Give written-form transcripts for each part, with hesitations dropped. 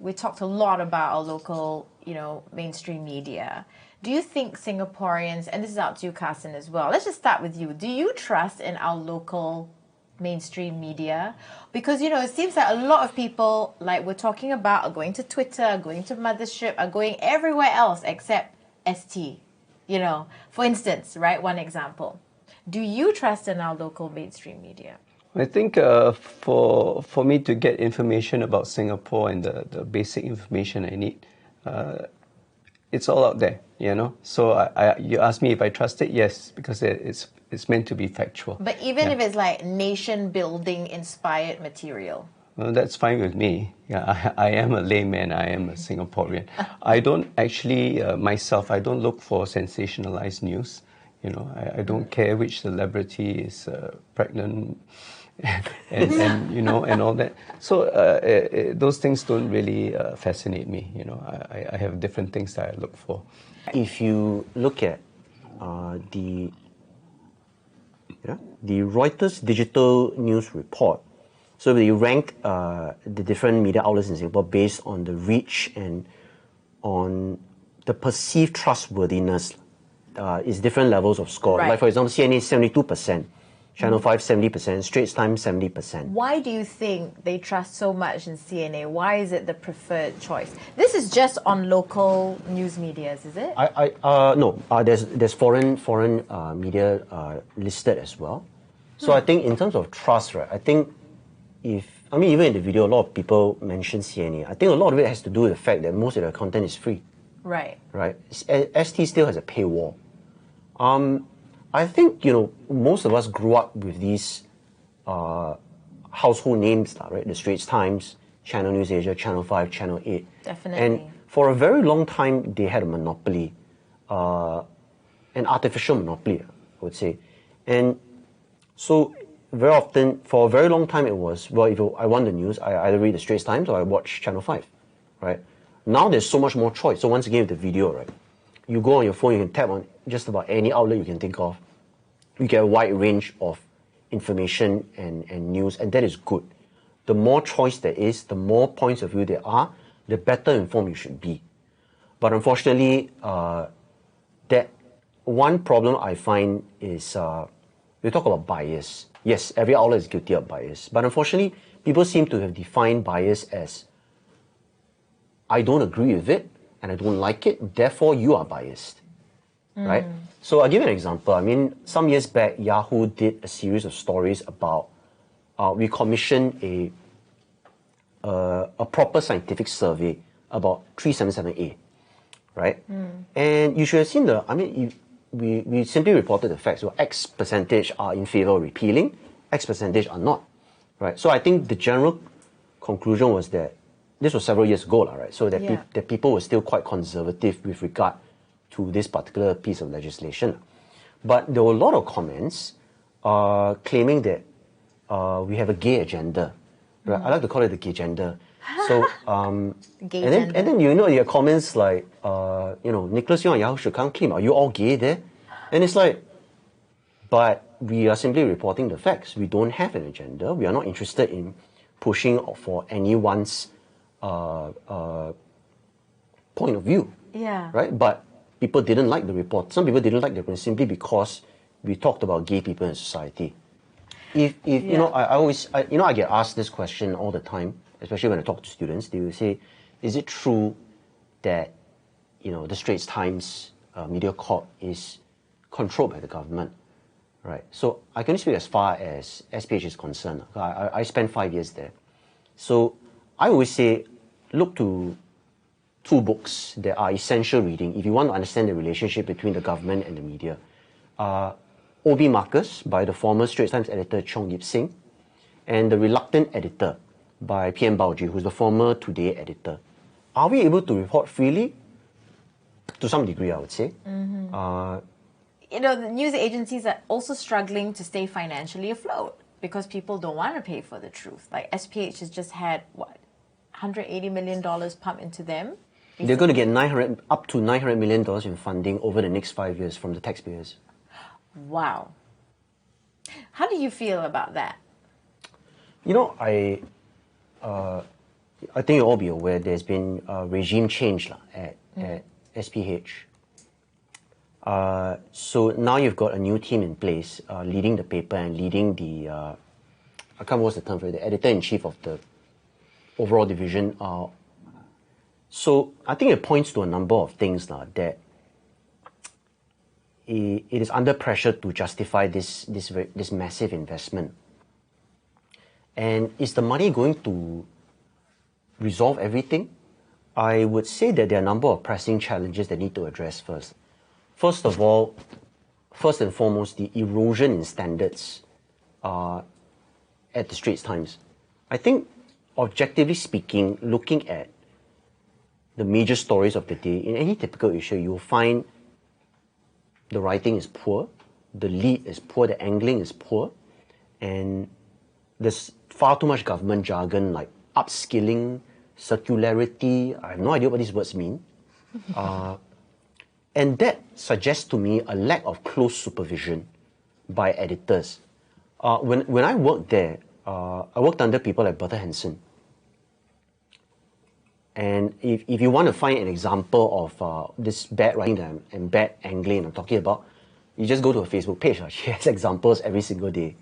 we talked a lot about our local, mainstream media. Do you think Singaporeans, and this is out to you, Carson, as well, let's just start with you. Do you trust in our local mainstream media? Because, it seems that a lot of people, like we're talking about, are going to Twitter, are going to Mothership, are going everywhere else except ST. For instance, right? One example. Do you trust in our local mainstream media? I think for me to get information about Singapore and the basic information I need, it's all out there, So you ask me if I trust it, yes, because it's meant to be factual. But even if it's like nation-building inspired material? Well, that's fine with me. Yeah, I am a layman. I am a Singaporean. I don't actually, myself, I don't look for sensationalized news. I don't care which celebrity is pregnant and all that. So those things don't really fascinate me. I have different things that I look for. If you look at the Reuters digital news report, so they rank the different media outlets in Singapore based on the reach and on the perceived trustworthiness. Is different levels of score. Right. Like for example, CNA 72%, Channel 5 70%, Straits Times 70%. Why do you think they trust so much in CNA? Why is it the preferred choice? This is just on local news medias, is it? No, there's foreign media listed as well. So I think in terms of trust, right, I think even in the video, a lot of people mention CNA. I think a lot of it has to do with the fact that most of their content is free. Right. Right. ST still has a paywall. I think, most of us grew up with these household names, right? The Straits Times, Channel News Asia, Channel 5, Channel 8. Definitely. And for a very long time, they had a monopoly, an artificial monopoly, I would say. And so very often, for a very long time, it was, well, if I want the news, I either read the Straits Times or I watch Channel 5, right? Now there's so much more choice. So once again, with the video, right? You go on your phone, you can tap on just about any outlet you can think of. You get a wide range of information and news, and that is good. The more choice there is, the more points of view there are, the better informed you should be. But unfortunately, that one problem I find is we talk about bias. Yes, every outlet is guilty of bias. But unfortunately, people seem to have defined bias as I don't agree with it and I don't like it, therefore you are biased, right? So I'll give you an example. I mean, some years back, Yahoo did a series of stories about, we commissioned a proper scientific survey about 377A, right? And you should have seen we simply reported the facts. So X percentage are in favor of repealing, X percentage are not, right? So I think the general conclusion was that this was several years ago, right? So that people were still quite conservative with regard to this particular piece of legislation. But there were a lot of comments claiming that we have a gay agenda. Right? I like to call it the gay agenda. So and then you have comments like Nicholas Yong and Yahoo should come clean. Are you all gay there? And it's like, but we are simply reporting the facts. We don't have an agenda. We are not interested in pushing for anyone's point of view. Yeah. Right? But people didn't like the report. Some people didn't like the report simply because we talked about gay people in society. I get asked this question all the time, especially when I talk to students. They will say, is it true that the Straits Times Media Corp is controlled by the government? Right. So I can only speak as far as SPH is concerned. I spent 5 years there. So I always say, look to two books that are essential reading if you want to understand the relationship between the government and the media. O.B. Marcus by the former Straits Times editor Chong Yip Sing, and The Reluctant Editor by P.M. Baoji, who's the former Today editor. Are we able to report freely? To some degree, I would say. The news agencies are also struggling to stay financially afloat because people don't want to pay for the truth. Like SPH has just had, $180 million pumped into them? They're going to get up to $900 million in funding over the next 5 years from the taxpayers. Wow. How do you feel about that? I think you'll all be aware there's been a regime change at SPH. So now you've got a new team in place leading the paper and leading the, I can't remember what's the term for it, the editor-in-chief of the overall division. So I think it points to a number of things that it is under pressure to justify this massive investment. And is the money going to resolve everything? I would say that there are a number of pressing challenges that need to address first. First of all, first and foremost, the erosion in standards at the Straits Times. I think, objectively speaking, looking at the major stories of the day, in any typical issue, you'll find the writing is poor, the lead is poor, the angling is poor, and there's far too much government jargon like upskilling, circularity. I have no idea what these words mean. And that suggests to me a lack of close supervision by editors. When I worked there, I worked under people like Bertha Hansen. And if you want to find an example of this bad writing and bad angling I'm talking about, you just go to her Facebook page. She has examples every single day.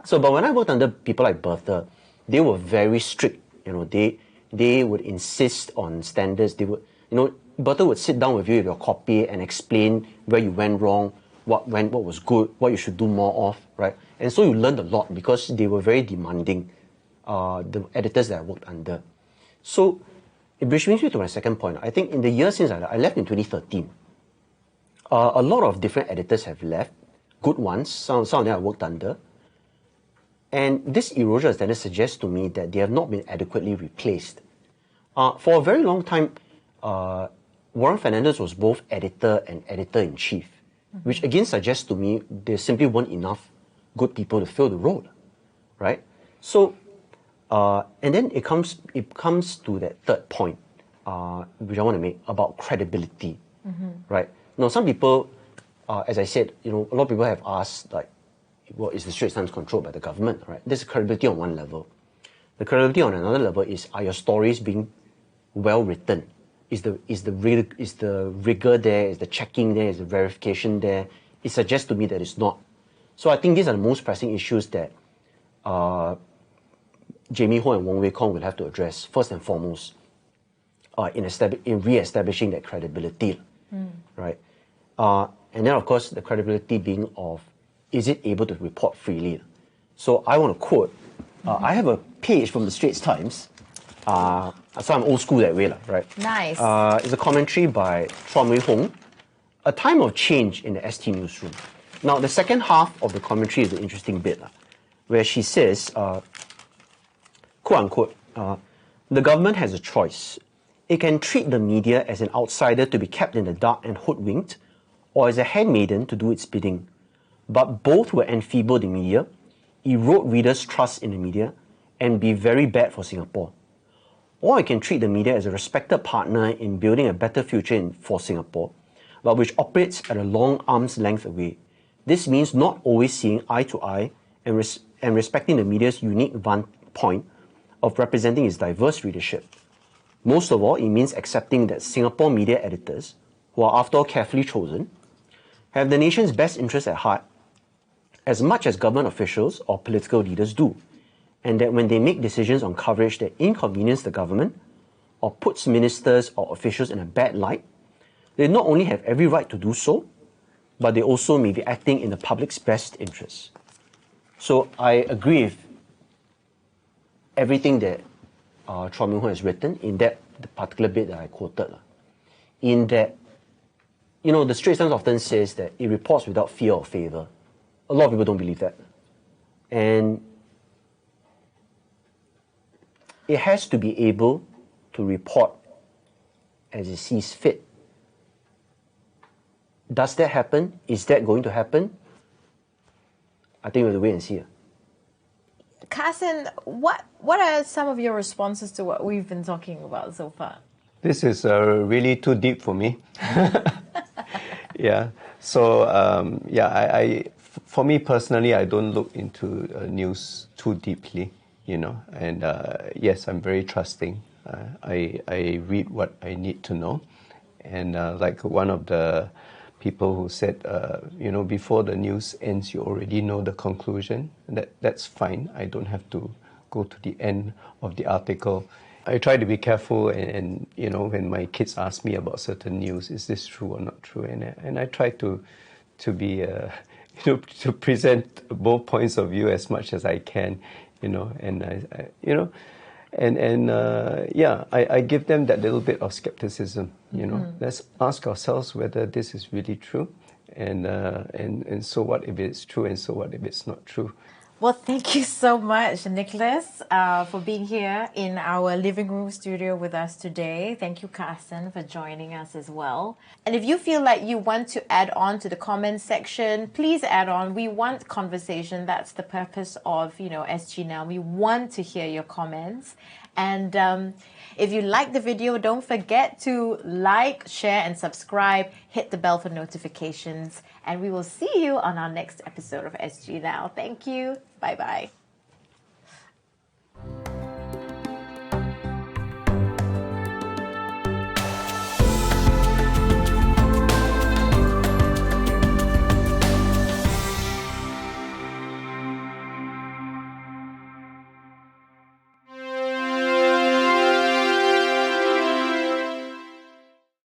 So, but when I worked under people like Bertha, they were very strict. You know, they would insist on standards. They would, you know, Bertha would sit down with you with your copy and explain where you went wrong, what was good, what you should do more of, right? And so you learned a lot because they were very demanding, the editors that I worked under. So it brings me to my second point. I think in the years since I left in 2013, a lot of different editors have left, good ones, some of them I worked under. And this erosion of standards suggests to me that they have not been adequately replaced. For a very long time, Warren Fernandez was both editor and editor-in-chief, which again suggests to me there simply weren't enough good people to fill the role, right? So, and then it comes to that third point, which I want to make about credibility, right? Now, some people, as I said, you know, a lot of people have asked, like, well, is the Straits Times controlled by the government, right? There's credibility on one level. The credibility on another level is, are your stories being well written? Is the rigor there? Is the checking there? Is the verification there? It suggests to me that it's not. So I think these are the most pressing issues that Jamie Ho and Wong Wei Kong will have to address first and foremost in re-establishing that credibility, right? And then of course the credibility being of, is it able to report freely? So I want to quote. I have a page from the Straits Times. So I'm old school that way, right? Nice. It's a commentary by Chua Mui Hong, A Time of Change in the ST Newsroom. Now, the second half of the commentary is the interesting bit, where she says, quote unquote, the government has a choice. It can treat the media as an outsider to be kept in the dark and hoodwinked, or as a handmaiden to do its bidding. But both will enfeeble the media, erode readers' trust in the media, and be very bad for Singapore. Or it can treat the media as a respected partner in building a better future for Singapore, but which operates at a long arm's length away. This means not always seeing eye to eye and respecting the media's unique point of representing its diverse readership. Most of all, it means accepting that Singapore media editors, who are after all carefully chosen, have the nation's best interests at heart as much as government officials or political leaders do, and that when they make decisions on coverage that inconvenience the government or puts ministers or officials in a bad light, they not only have every right to do so, but they also may be acting in the public's best interests. So I agree with everything that Chua Mui Hong has written in that the particular bit that I quoted. In that, you know, the Straits Times often says that it reports without fear or favour. A lot of people don't believe that. And it has to be able to report as it sees fit. Does that happen? Is that going to happen? I think we have to wait and see. Carson, what are some of your responses to what we've been talking about so far? This is really too deep for me. Yeah. So for me personally, I don't look into news too deeply, you know. And yes, I'm very trusting I read what I need to know. And like one of the people who said, before the news ends, you already know the conclusion. That's fine. I don't have to go to the end of the article. I try to be careful, and when my kids ask me about certain news, is this true or not true? And I try to be, to present both points of view as much as I can, and I give them that little bit of skepticism. Let's ask ourselves whether this is really true, and so what if it's true, and so what if it's not true. Well, thank you so much, Nicholas, for being here in our living room studio with us today. Thank you, Carson, for joining us as well. And if you feel like you want to add on to the comments section, please add on. We want conversation. That's the purpose of, SGNOW. We want to hear your comments. And if you like the video, don't forget to like, share, and subscribe. Hit the bell for notifications. And we will see you on our next episode of SGNOW. Thank you. Bye-bye.